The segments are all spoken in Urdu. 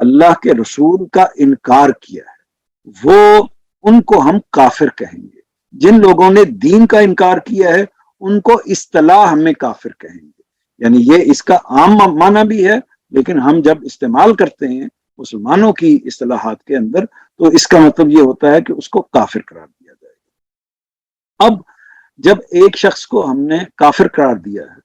اللہ کے رسول کا انکار کیا ہے وہ ان کو ہم کافر کہیں گے. جن لوگوں نے دین کا انکار کیا ہے ان کو اصطلاح میں کافر کہیں گے. یعنی یہ اس کا عام معنی بھی ہے، لیکن ہم جب استعمال کرتے ہیں مسلمانوں کی اصطلاحات کے اندر تو اس کا مطلب یہ ہوتا ہے کہ اس کو کافر قرار دیا جائے گا. اب جب ایک شخص کو ہم نے کافر قرار دیا ہے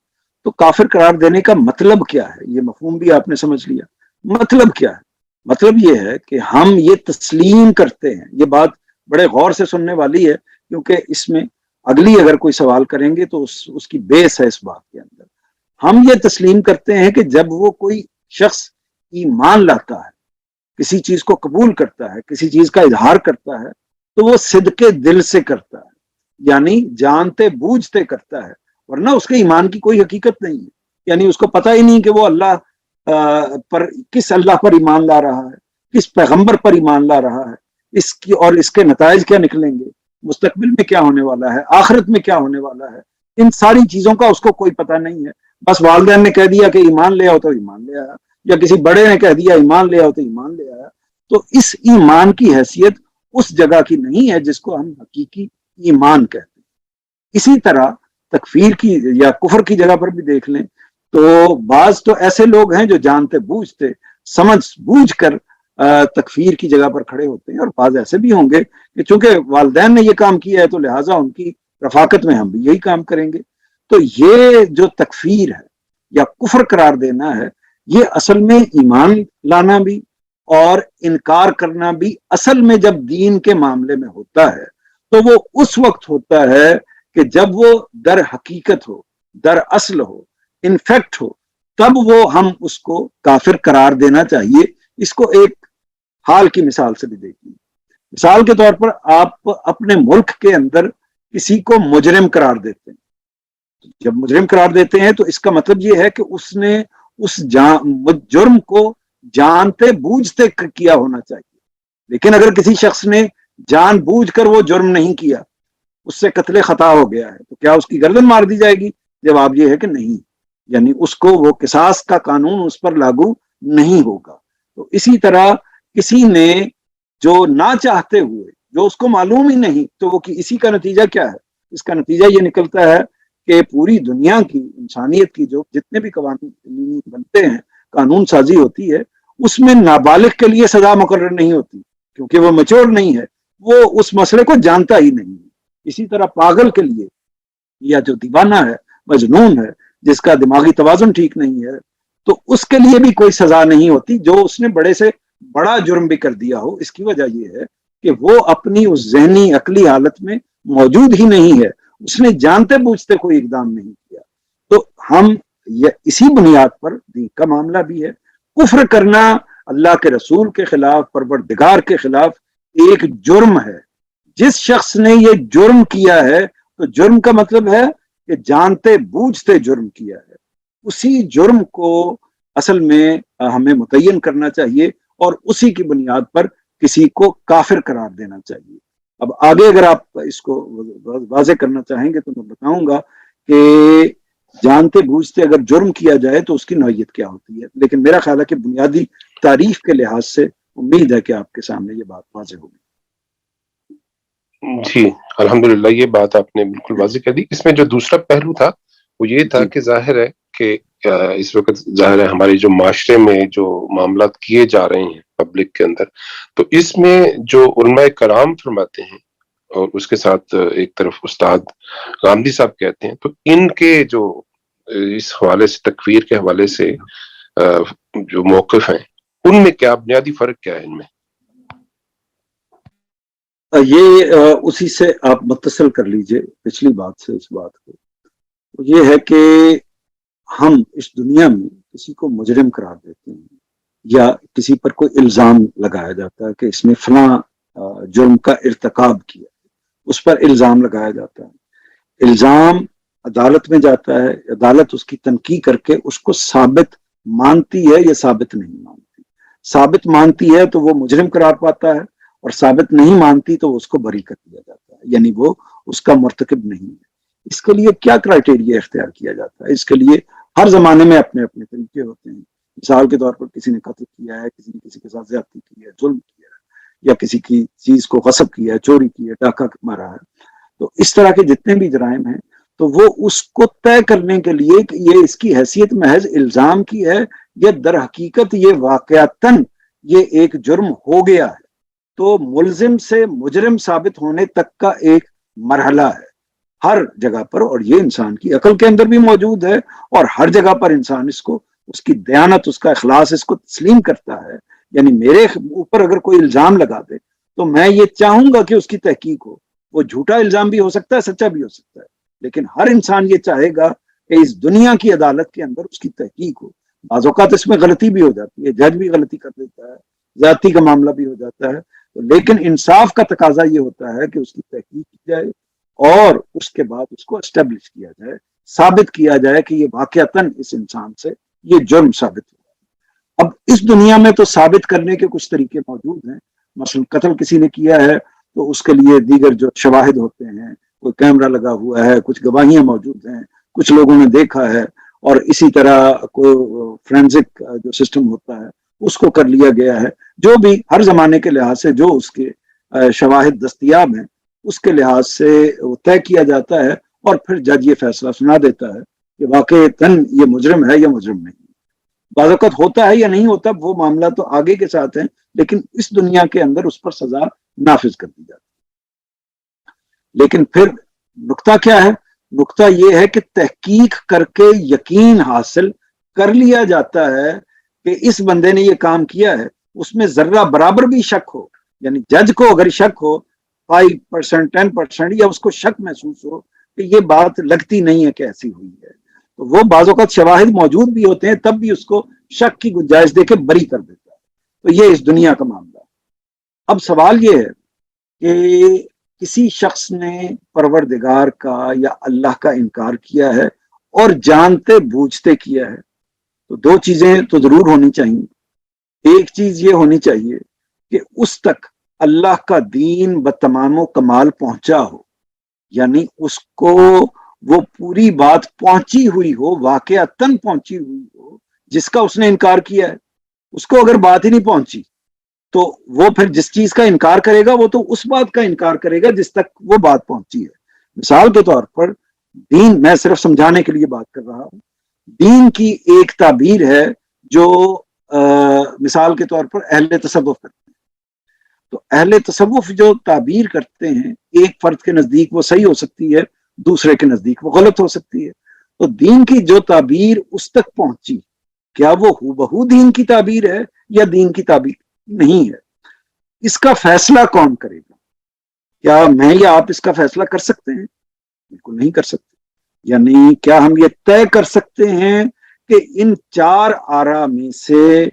تو کافر قرار دینے کا مطلب کیا ہے؟ یہ مفہوم بھی آپ نے سمجھ لیا. مطلب کیا ہے؟ مطلب یہ ہے کہ ہم یہ تسلیم کرتے ہیں. یہ بات بڑے غور سے سننے والی ہے کیونکہ اس میں اگلی اگر کوئی سوال کریں گے تو اس کی بیس ہے اس بات کے اندر. ہم یہ تسلیم کرتے ہیں کہ جب وہ کوئی شخص ایمان لاتا ہے، کسی چیز کو قبول کرتا ہے، کسی چیز کا اظہار کرتا ہے تو وہ صدق دل سے کرتا ہے، یعنی جانتے بوجھتے کرتا ہے، ورنہ اس کے ایمان کی کوئی حقیقت نہیں ہے. یعنی اس کو پتہ ہی نہیں کہ وہ اللہ پر کس اللہ پر ایمان لا رہا ہے، کس پیغمبر پر ایمان لا رہا ہے، اس کی اور اس کے نتائج کیا نکلیں گے، مستقبل میں کیا ہونے والا ہے، آخرت میں کیا ہونے والا ہے. ان ساری چیزوں کا اس کو کوئی پتہ نہیں ہے. بس والدین نے کہہ دیا کہ ایمان لے آؤ تو ایمان لے آیا، یا کسی بڑے نے کہہ دیا ایمان لے آؤ تو ایمان لے آیا. تو اس ایمان کی حیثیت اس جگہ کی نہیں ہے جس کو ہم حقیقی ایمان کہتے ہیں. اسی طرح تکفیر کی یا کفر کی جگہ پر بھی دیکھ لیں تو بعض تو ایسے لوگ ہیں جو جانتے بوجھتے سمجھ بوجھ کر تکفیر کی جگہ پر کھڑے ہوتے ہیں، اور بعض ایسے بھی ہوں گے کہ چونکہ والدین نے یہ کام کیا ہے تو لہٰذا ان کی رفاقت میں ہم بھی یہی کام کریں گے. تو یہ جو تکفیر ہے یا کفر قرار دینا ہے، یہ اصل میں ایمان لانا بھی اور انکار کرنا بھی اصل میں جب دین کے معاملے میں ہوتا ہے تو وہ اس وقت ہوتا ہے کہ جب وہ در حقیقت ہو، در اصل ہو، انفیکٹ ہو، تب وہ ہم اس کو کافر قرار دینا چاہیے. اس کو ایک حال کی مثال سے بھی دیکھیں. مثال کے طور پر آپ اپنے ملک کے اندر کسی کو مجرم قرار دیتے ہیں. جب مجرم قرار دیتے ہیں تو اس کا مطلب یہ ہے کہ اس نے اس جرم کو جانتے بوجھتے کیا ہونا چاہیے. لیکن اگر کسی شخص نے جان بوجھ کر وہ جرم نہیں کیا، اس سے قتل خطا ہو گیا ہے، تو کیا اس کی گردن مار دی جائے گی؟ جواب یہ ہے کہ نہیں. یعنی اس کو وہ قصاص کا قانون اس پر لاگو نہیں ہوگا. تو اسی طرح کسی نے جو نہ چاہتے ہوئے، جو اس کو معلوم ہی نہیں، تو وہ اسی کا نتیجہ کیا ہے؟ اس کا نتیجہ یہ نکلتا ہے کہ پوری دنیا کی انسانیت کی جو جتنے بھی قوانین بنتے ہیں، قانون سازی ہوتی ہے، اس میں نابالغ کے لیے سزا مقرر نہیں ہوتی کیونکہ وہ میچور نہیں ہے، وہ اس مسئلے کو جانتا ہی نہیں ہے. اسی طرح پاگل کے لیے یا جو دیوانہ ہے، مجنون ہے، جس کا دماغی توازن ٹھیک نہیں ہے، تو اس کے لیے بھی کوئی سزا نہیں ہوتی جو اس نے بڑے سے بڑا جرم بھی کر دیا ہو. اس کی وجہ یہ ہے کہ وہ اپنی اس ذہنی عقلی حالت میں موجود ہی نہیں ہے، اس نے جانتے بوجھتے کوئی اقدام نہیں کیا. تو ہم اسی بنیاد پر دین کا معاملہ بھی ہے. کفر کرنا اللہ کے رسول کے خلاف، پروردگار کے خلاف ایک جرم ہے. جس شخص نے یہ جرم کیا ہے تو جرم کا مطلب ہے کہ جانتے بوجھتے جرم کیا ہے. اسی جرم کو اصل میں ہمیں متعین کرنا چاہیے اور اسی کی بنیاد پر کسی کو کافر قرار دینا چاہیے. اب آگے اگر آپ اس کو واضح کرنا چاہیں گے تو میں بتاؤں گا کہ جانتے بوجھتے اگر جرم کیا جائے تو اس کی نوعیت کیا ہوتی ہے. لیکن میرا خیال ہے کہ بنیادی تعریف کے لحاظ سے امید ہے کہ آپ کے سامنے یہ بات واضح ہوگی. جی الحمدللہ، یہ بات آپ نے بالکل واضح کر دی. اس میں جو دوسرا پہلو تھا وہ یہ تھا کہ ظاہر ہے کہ اس وقت ظاہر ہے ہمارے جو معاشرے میں جو معاملات کیے جا رہے ہیں پبلک کے اندر، تو اس میں جو علماء کرام فرماتے ہیں اور اس کے ساتھ ایک طرف استاد غامدی صاحب کہتے ہیں، تو ان کے جو اس حوالے سے تکفیر کے حوالے سے جو موقف ہیں، ان میں کیا بنیادی فرق کیا ہے ان میں؟ یہ اسی سے آپ متصل کر لیجئے پچھلی بات سے اس بات کو. یہ ہے کہ ہم اس دنیا میں کسی کو مجرم قرار دیتے ہیں یا کسی پر کوئی الزام لگایا جاتا ہے کہ اس نے فلاں جرم کا ارتکاب کیا، اس پر الزام لگایا جاتا ہے. الزام عدالت میں جاتا ہے، عدالت اس کی تنقیح کر کے اس کو ثابت مانتی ہے یا ثابت نہیں مانتی. ثابت مانتی ہے تو وہ مجرم قرار پاتا ہے، اور ثابت نہیں مانتی تو اس کو بری کر دیا جاتا ہے، یعنی وہ اس کا مرتکب نہیں ہے. اس کے لیے کیا کرائٹیریا اختیار کیا جاتا ہے؟ اس کے لیے ہر زمانے میں اپنے اپنے طریقے ہوتے ہیں. مثال کے طور پر کسی نے قتل کیا ہے، کسی نے کسی کے ساتھ زیادتی کی ہے، ظلم کیا ہے، یا کسی کی چیز کو غصب کیا ہے، چوری کی ہے، ڈاکہ مارا ہے، تو اس طرح کے جتنے بھی جرائم ہیں تو وہ اس کو طے کرنے کے لیے کہ یہ اس کی حیثیت محض الزام کی ہے یا در حقیقت یہ واقعتاً یہ ایک جرم ہو گیا ہے، تو ملزم سے مجرم ثابت ہونے تک کا ایک مرحلہ ہے ہر جگہ پر، اور یہ انسان کی عقل کے اندر بھی موجود ہے، اور ہر جگہ پر انسان اس کو، اس کی دیانت، اس کا اخلاص اس کو تسلیم کرتا ہے۔ یعنی میرے اوپر اگر کوئی الزام لگا دے تو میں یہ چاہوں گا کہ اس کی تحقیق ہو، وہ جھوٹا الزام بھی ہو سکتا ہے، سچا بھی ہو سکتا ہے، لیکن ہر انسان یہ چاہے گا کہ اس دنیا کی عدالت کے اندر اس کی تحقیق ہو۔ بعض اوقات اس میں غلطی بھی ہو جاتی ہے، جج بھی غلطی کر دیتا ہے، ذاتی کا معاملہ بھی ہو جاتا ہے، لیکن انصاف کا تقاضا یہ ہوتا ہے کہ اس کی تحقیق کی جائے اور اس کے بعد اس کو اسٹیبلش کیا جائے، ثابت کیا جائے کہ یہ واقعتاً اس انسان سے یہ جرم ثابت ہوا۔ اب اس دنیا میں تو ثابت کرنے کے کچھ طریقے موجود ہیں، مثلا قتل کسی نے کیا ہے تو اس کے لیے دیگر جو شواہد ہوتے ہیں، کوئی کیمرہ لگا ہوا ہے، کچھ گواہیاں موجود ہیں، کچھ لوگوں نے دیکھا ہے، اور اسی طرح کوئی فرینزک جو سسٹم ہوتا ہے اس کو کر لیا گیا ہے، جو بھی ہر زمانے کے لحاظ سے جو اس کے شواہد دستیاب ہیں اس کے لحاظ سے وہ طے کیا جاتا ہے، اور پھر جج یہ فیصلہ سنا دیتا ہے کہ واقعتاً یہ مجرم ہے یا مجرم نہیں۔ بعض اوقات ہوتا ہے یا نہیں ہوتا وہ معاملہ تو آگے کے ساتھ ہے، لیکن اس دنیا کے اندر اس پر سزا نافذ کر دی جاتی ہے۔ لیکن پھر نقطہ کیا ہے؟ نقطہ یہ ہے کہ تحقیق کر کے یقین حاصل کر لیا جاتا ہے کہ اس بندے نے یہ کام کیا ہے، اس میں ذرہ برابر بھی شک ہو، یعنی جج کو اگر شک ہو 5%، 10%، یا اس کو شک محسوس ہو کہ یہ بات لگتی نہیں ہے کہ ایسی ہوئی ہے، تو وہ بعض اوقات شواہد موجود بھی ہوتے ہیں تب بھی اس کو شک کی گنجائش دے کے بری کر دیتا ہے۔ تو یہ اس دنیا کا معاملہ ہے۔ اب سوال یہ ہے کہ کسی شخص نے پروردگار کا یا اللہ کا انکار کیا ہے اور جانتے بوجھتے کیا ہے، تو دو چیزیں تو ضرور ہونی چاہیے۔ ایک چیز یہ ہونی چاہیے کہ اس تک اللہ کا دین بتمام و کمال پہنچا ہو، یعنی اس کو وہ پوری بات پہنچی ہوئی ہو، واقعتاً پہنچی ہوئی ہو، جس کا اس نے انکار کیا ہے۔ اس کو اگر بات ہی نہیں پہنچی تو وہ پھر جس چیز کا انکار کرے گا وہ تو اس بات کا انکار کرے گا جس تک وہ بات پہنچی ہے۔ مثال کے طور پر دین، میں صرف سمجھانے کے لیے بات کر رہا ہوں، دین کی ایک تعبیر ہے جو مثال کے طور پر اہل تصوف کرتے ہیں، تو اہل تصوف جو تعبیر کرتے ہیں ایک فرد کے نزدیک وہ صحیح ہو سکتی ہے، دوسرے کے نزدیک وہ غلط ہو سکتی ہے۔ تو دین کی جو تعبیر اس تک پہنچی، کیا وہ ہو دین کی تعبیر ہے یا دین کی تعبیر نہیں ہے؟ اس کا فیصلہ کون کرے گا؟ کیا میں یا آپ اس کا فیصلہ کر سکتے ہیں؟ بالکل نہیں کر سکتے۔ یعنی کیا ہم یہ طے کر سکتے ہیں کہ ان چار آرا میں سے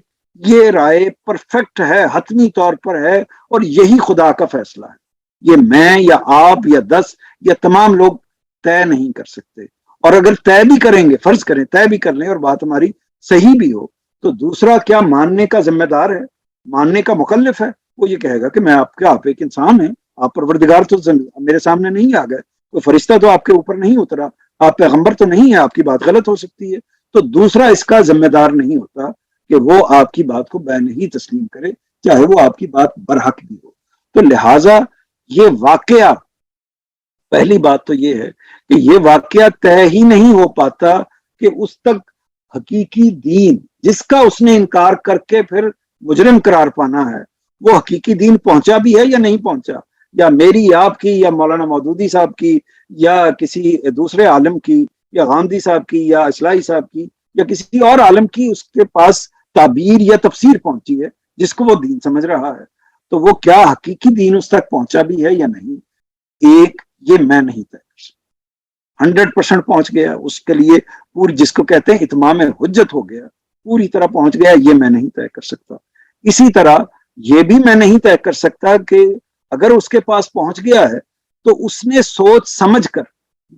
یہ رائے پرفیکٹ ہے، حتمی طور پر ہے، اور یہی خدا کا فیصلہ ہے؟ یہ میں یا آپ یا 10 یا تمام لوگ طے نہیں کر سکتے۔ اور اگر طے بھی کریں گے، فرض کریں طے بھی کر لیں اور بات ہماری صحیح بھی ہو، تو دوسرا کیا ماننے کا ذمہ دار ہے، ماننے کا مکلف ہے؟ وہ یہ کہے گا کہ میں آپ ایک انسان ہیں، آپ پروردگار تو میرے سامنے نہیں آ گئے، کوئی فرشتہ تو آپ کے اوپر نہیں اترا، آپ پیغمبر تو نہیں ہے، آپ کی بات غلط ہو سکتی ہے۔ تو دوسرا اس کا ذمہ دار نہیں ہوتا کہ وہ آپ کی بات کو بے نہیں تسلیم کرے، چاہے وہ آپ کی بات برحق بھی ہو۔ تو لہٰذا یہ واقعہ، پہلی بات تو یہ ہے کہ یہ واقعہ طے ہی نہیں ہو پاتا کہ اس تک حقیقی دین جس کا اس نے انکار کر کے پھر مجرم قرار پانا ہے، وہ حقیقی دین پہنچا بھی ہے یا نہیں پہنچا، یا میری آپ کی یا مولانا مودودی صاحب کی یا کسی دوسرے عالم کی یا غامدی صاحب کی یا اصلاحی صاحب کی یا کسی اور عالم کی اس کے پاس تعبیر یا تفسیر پہنچی ہے جس کو وہ دین سمجھ رہا ہے، تو وہ کیا حقیقی دین اس تک پہنچا بھی ہے یا نہیں؟ ایک یہ میں نہیں طے کر سکتا۔ 100% پہنچ گیا اس کے لیے پوری، جس کو کہتے ہیں اتمام حجت ہو گیا، پوری طرح پہنچ گیا، یہ میں نہیں طے کر سکتا۔ اسی طرح یہ بھی میں نہیں طے کر سکتا کہ اگر اس کے پاس پہنچ گیا ہے تو اس نے سوچ سمجھ کر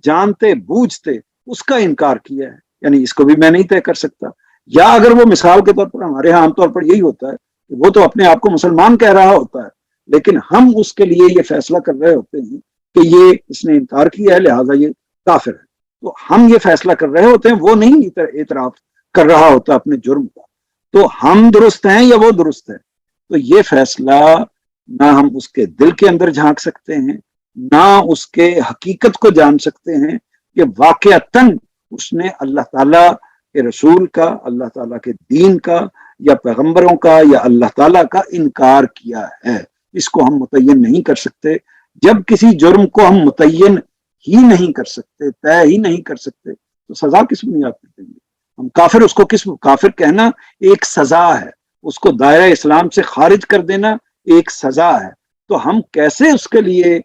جانتے بوجھتے اس کا انکار کیا ہے، یعنی اس کو بھی میں نہیں طے کر سکتا۔ یا اگر وہ مثال کے طور پر ہمارے ہاں عام طور پر یہی ہوتا ہے کہ وہ تو اپنے آپ کو مسلمان کہہ رہا ہوتا ہے، لیکن ہم اس کے لیے یہ فیصلہ کر رہے ہوتے ہیں کہ یہ اس نے انکار کیا ہے لہٰذا یہ کافر ہے، تو ہم یہ فیصلہ کر رہے ہوتے ہیں، وہ نہیں اعتراف کر رہا ہوتا اپنے جرم کا۔ تو ہم درست ہیں یا وہ درست ہے؟ تو یہ فیصلہ نہ ہم اس کے دل کے اندر جھانک سکتے ہیں، نہ اس کے حقیقت کو جان سکتے ہیں کہ واقعتاً اس نے اللہ تعالیٰ کے رسول کا، اللہ تعالیٰ کے دین کا، یا پیغمبروں کا، یا اللہ تعالیٰ کا انکار کیا ہے۔ اس کو ہم متعین نہیں کر سکتے۔ جب کسی جرم کو ہم متعین ہی نہیں کر سکتے، طے ہی نہیں کر سکتے، تو سزا کس بنیاد پر دیں گے؟ ہم کافر، اس کو کس کافر کہنا ایک سزا ہے، اس کو دائرہ اسلام سے خارج کر دینا ایک سزا ہے، تو ہم کیسے اس کے لیے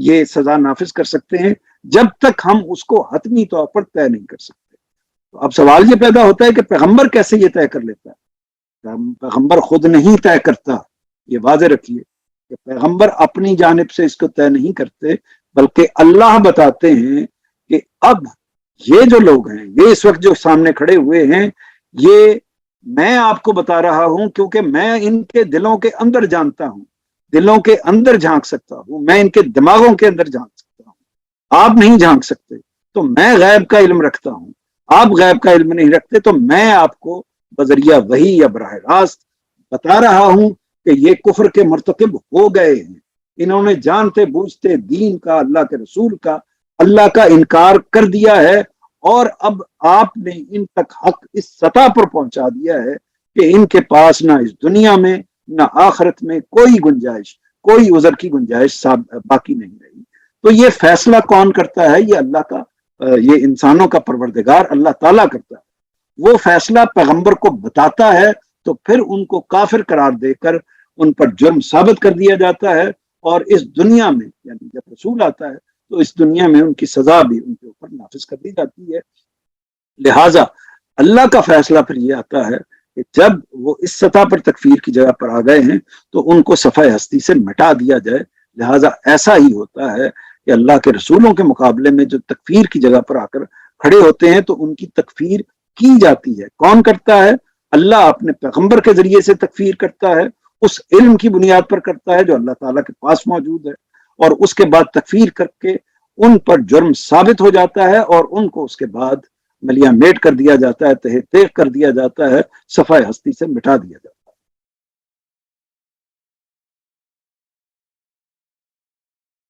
یہ سزا نافذ کر سکتے ہیں جب تک ہم اس کو حتمی طور پر طے نہیں کر سکتے؟ تو اب سوال یہ پیدا ہوتا ہے کہ پیغمبر کیسے یہ طے کر لیتا ہے؟ پیغمبر خود نہیں طے کرتا، یہ واضح رکھیے کہ پیغمبر اپنی جانب سے اس کو طے نہیں کرتے، بلکہ اللہ بتاتے ہیں کہ اب یہ جو لوگ ہیں، یہ اس وقت جو سامنے کھڑے ہوئے ہیں، یہ میں آپ کو بتا رہا ہوں کیونکہ میں ان کے دلوں کے اندر جانتا ہوں، دلوں کے اندر جھانک سکتا ہوں، میں ان کے دماغوں کے اندر جھانک سکتا ہوں، آپ نہیں جھانک سکتے۔ تو میں غیب کا علم رکھتا ہوں، آپ غیب کا علم نہیں رکھتے، تو میں آپ کو بذریعہ وحی یا براہ راست بتا رہا ہوں کہ یہ کفر کے مرتکب ہو گئے ہیں، انہوں نے جانتے بوجھتے دین کا، اللہ کے رسول کا، اللہ کا انکار کر دیا ہے، اور اب آپ نے ان تک حق اس سطح پر پہنچا دیا ہے کہ ان کے پاس نہ اس دنیا میں نہ آخرت میں کوئی گنجائش، کوئی عذر کی گنجائش باقی نہیں رہی۔ تو یہ فیصلہ کون کرتا ہے؟ یہ اللہ کا، یہ انسانوں کا پروردگار اللہ تعالیٰ کرتا ہے۔ وہ فیصلہ پیغمبر کو بتاتا ہے، تو پھر ان کو کافر قرار دے کر ان پر جرم ثابت کر دیا جاتا ہے، اور اس دنیا میں، یعنی جب رسول آتا ہے تو اس دنیا میں ان کی سزا بھی ان کے اوپر نافذ کر دی جاتی ہے۔ لہٰذا اللہ کا فیصلہ پھر یہ آتا ہے کہ جب وہ اس سطح پر تکفیر کی جگہ پر آ گئے ہیں تو ان کو صفحہ ہستی سے مٹا دیا جائے۔ لہٰذا ایسا ہی ہوتا ہے کہ اللہ کے رسولوں کے مقابلے میں جو تکفیر کی جگہ پر آ کر کھڑے ہوتے ہیں تو ان کی تکفیر کی جاتی ہے۔ کون کرتا ہے؟ اللہ اپنے پیغمبر کے ذریعے سے تکفیر کرتا ہے، اس علم کی بنیاد پر کرتا ہے جو اللہ تعالیٰ کے پاس موجود ہے، اور اس کے بعد تکفیر کر کے ان پر جرم ثابت ہو جاتا ہے، اور ان کو اس کے بعد ملیاں میٹ کر دیا جاتا ہے، تہہ تیغ کر دیا جاتا ہے، صفحہ ہستی سے مٹا دیا جاتا ہے۔